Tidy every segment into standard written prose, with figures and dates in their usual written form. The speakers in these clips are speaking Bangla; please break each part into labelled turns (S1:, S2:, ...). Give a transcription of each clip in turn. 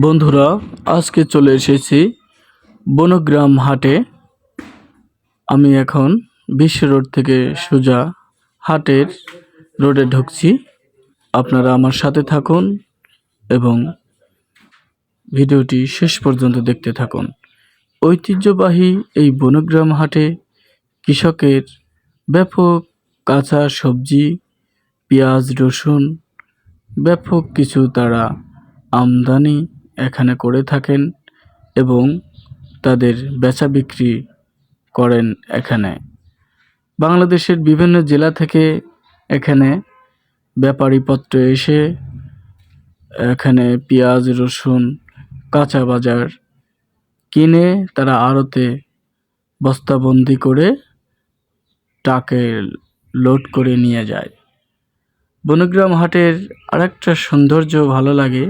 S1: বন্ধুরা, আজকে চলে এসেছি বনগ্রাম হাটে। আমি এখন বিশ্ব রোড থেকে সোজা হাটের রোডে ঢুকছি। আপনারা আমার সাথে থাকুন এবং ভিডিওটি শেষ পর্যন্ত দেখতে থাকুন। ঐতিহ্যবাহী এই বনগ্রাম হাটে কৃষকের ব্যাপক কাঁচা সবজি, পেঁয়াজ, রসুন ব্যাপক কিছু তারা আমদানি এখানে করে থাকেন এবং তাদের বেচা বিক্রি করেন এখানে। বাংলাদেশের বিভিন্ন জেলা থেকে এখানে ব্যাপারীপত্র এসে এখানে পেঁয়াজ, রসুন, কাঁচা বাজার কিনে তারা আড়তে বস্তাবন্দি করে ট্রাকে লোড করে নিয়ে যায়। বনগ্রাম হাটের আরেকটা সৌন্দর্য ভালো লাগে,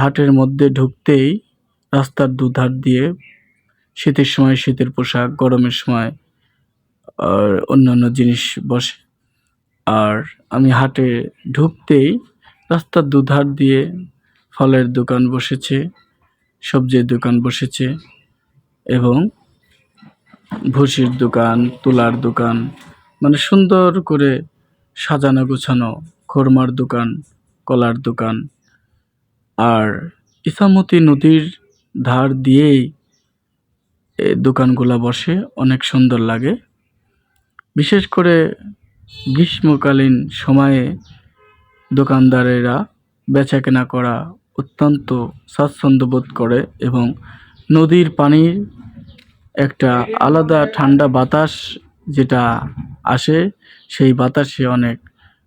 S1: হাটের মধ্যে ঢুকতেই রাস্তার দুধার দিয়ে শীতের সময় শীতের পোশাক, গরমের সময় আর অন্যান্য জিনিস বসে। আর আমি হাটে ঢুকতেই রাস্তার দুধার দিয়ে ফলের দোকান বসেছে, সবজির দোকান বসেছে এবং ভুসির দোকান, তুলার দোকান, মানে সুন্দর করে সাজানো গোছানো, খোরমার দোকান, কলার দোকান। আর ইছামতি নদীর ধার দিয়েই এই দোকানগুলা বসে, অনেক সুন্দর লাগে। বিশেষ করে গ্রীষ্মকালীন সময়ে দোকানদারেরা বেচাকেনা করা অত্যন্ত স্বাচ্ছন্দ্য বোধ করে এবং নদীর পানির একটা আলাদা ঠান্ডা বাতাস যেটা আসে, সেই বাতাসে অনেক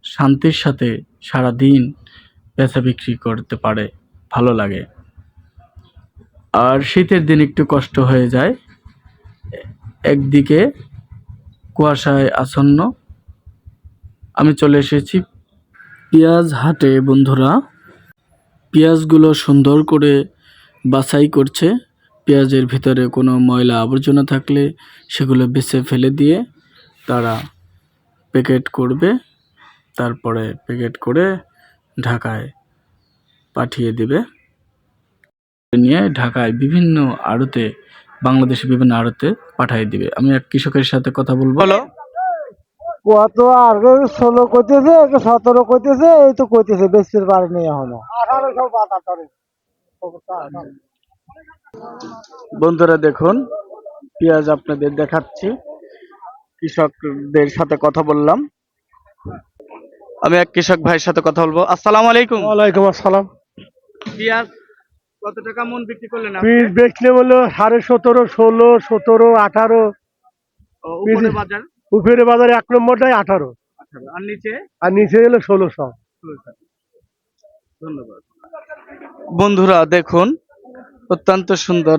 S1: শান্তির সাথে সারা দিন বেচা বিক্রি করতে পারে, ভালো লাগে। আর শীতের দিন একটু কষ্ট হয়ে যায়, একদিকে কুয়াশায় আচ্ছন্ন। আমি চলে এসেছি পেঁয়াজ হাটে। বন্ধুরা, পেঁয়াজগুলো সুন্দর করে বাছাই করছে। পেঁয়াজের ভিতরে কোনো ময়লা আবর্জনা থাকলে সেগুলো বেছে ফেলে দিয়ে তারা প্যাকেট করবে, তারপরে প্যাকেট করে ঢাকায় পাঠিয়ে দেবে। নিয়ে ঢাকায় বিভিন্ন আড়তে, বাংলাদেশের বিভিন্ন আড়তে পাঠিয়ে দিবে। আমি এক কৃষকের সাথে কথা বলবো।
S2: কত আর 16 কইতেছে, 17 কইতেছে, এই তো কইতেছে, বেচতে পারেনি এখনো। 18
S1: বন্ধুরা দেখুন, পেঁয়াজ আপনাদের দেখাচ্ছি। কৃষকদের সাথে কথা বললাম। আমি এক কৃষক ভাইয়ের সাথে কথা বলবো। আসসালামু আলাইকুম।
S2: ওয়ালাইকুম আসসালাম।
S1: পেঁয়াজ কত টাকা মন বিক্রি করলেন আপনি?
S2: পিস বেচলে বললো 17.5, 16, 17, 18।
S1: উপরে বাজার
S2: উপরে বাজারে 1 নম্বরটাই 18,
S1: আর নিচে
S2: আর নিচে গেলে 1600।
S1: ধন্যবাদ। বন্ধুরা দেখুন, অত্যন্ত সুন্দর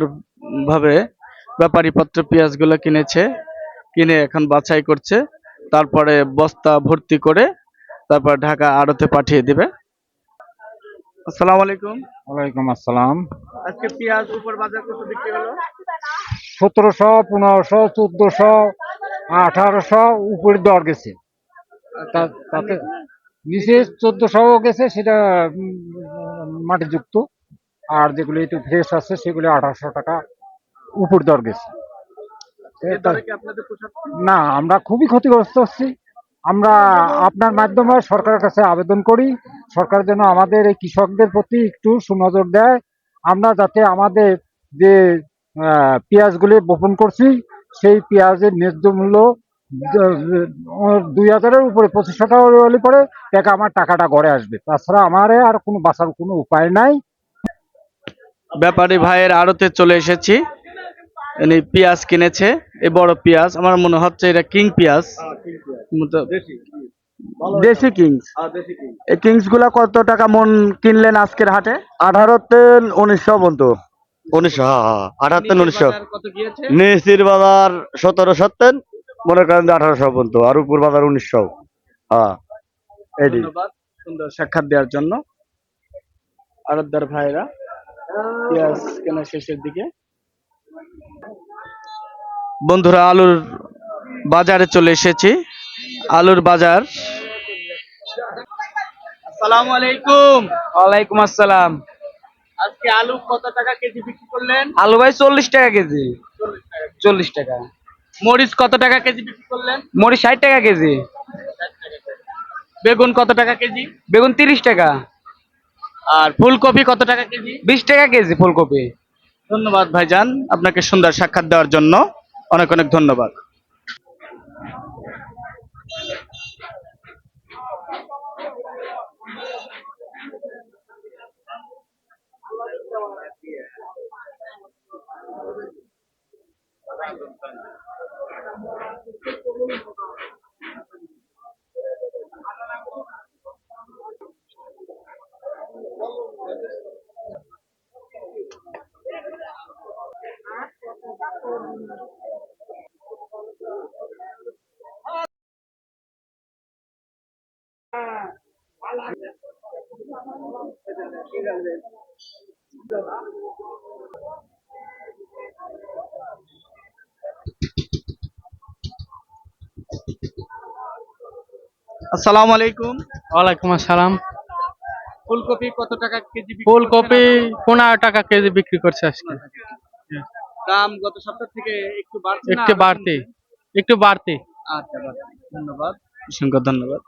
S1: ভাবে ব্যাপারীপত্র পেঁয়াজগুলো কিনেছে, কিনে এখন বাছাই করছে, তারপরে বস্তা ভর্তি করে তারপর ঢাকা আড়তে পাঠিয়ে দিবে। আসসালামু আলাইকুম।
S2: ওয়ালাইকুম আসসালাম।
S1: আজকে পেঁয়াজ উপর বাজার কত বিক্রি হলো?
S2: 1700, 1500, 1400, 1800 উপরে দর গেছে। তাতে নিচে 1400 গেছে, সেটা মাটিযুক্ত। আর যেগুলো একটু ফ্রেশ আছে সেগুলো 1800 টাকা উপর দর গেছে। না, আমরা খুবই ক্ষতিগ্রস্ত হচ্ছি। আমরা আপনার মাধ্যমে সরকারের কাছে আবেদন করি, সরকার যেন আমাদের এই কৃষকদের প্রতি একটু সুনজর দেয়। আমরা যাতে আমাদের যে পেঁয়াজগুলি বপন করছি সেই পেঁয়াজের ন্যায্য মূল্য 2000-এর উপরে 2500 টাকা হলে পরে টাকা আমার টাকাটা ঘরে আসবে। তাছাড়া আমার আর কোনো বাঁচার কোনো উপায় নাই।
S1: ব্যাপারী ভাইয়ের আড়তে চলে এসেছি। ইনি পেঁয়াজ কিনেছে, এই বড় পেঁয়াজ, আমার মনে হচ্ছে এটা কিং পেঁয়াজ, দেশি কিংস। এই কিংস গুলা কত টাকা মন কিনলেন আজকের হাটে?
S2: 18-1900 বন্ধু।
S3: 1900, হ্যাঁ 18-1900।
S1: কত গিয়েছে?
S3: নিচের বাজার 1770, মনে করেন 1800 পর্যন্ত, আর উপর বাজার 1900। হ্যাঁ, এটি।
S1: ধন্যবাদ সুন্দর সাক্ষাৎ দেওয়ার জন্য। আড়তদার ভাইরা পেঁয়াজ কেনা শেষের দিকে। বন্ধুরা, আলুর বাজারে চলে এসেছি। আলুর বাজার। আসসালামু আলাইকুম।
S4: ওয়ালাইকুম আসসালাম।
S1: আজকে আলু কত টাকা কেজি বিক্রি করলেন?
S4: আলু ভাই 40 টাকা কেজি।
S1: 40 টাকা।
S4: 40 টাকা।
S1: মরিচ কত টাকা কেজি বিক্রি করলেন?
S4: মরিচ 60 টাকা কেজি।
S1: বেগুন কত টাকা কেজি?
S4: বেগুন 30 টাকা।
S1: আর ফুলকপি কত টাকা কেজি?
S4: 20 টাকা কেজি ফুলকপি।
S1: ধন্যবাদ ভাইজান, আপনাকে সুন্দর সাক্ষাৎ দেওয়ার জন্য অনেক অনেক ধন্যবাদ। আসসালামু আলাইকুম।
S5: ওয়ালাইকুম আসসালাম।
S1: ফুলকপি কত টাকা কেজি বিক্রি
S5: ফুলকপি
S1: করছেন?
S5: 15 টাকা কেজি বিক্রি করছে আজকে।
S1: দাম গত সপ্তাহ থেকে একটু বাড়ছে না
S5: একটু
S1: আরো
S5: বাড়তি,
S1: কমছে?
S5: একটু বাড়তি।
S1: আচ্ছা, বাড়ছে। ধন্যবাদ, অসংখ্য ধন্যবাদ।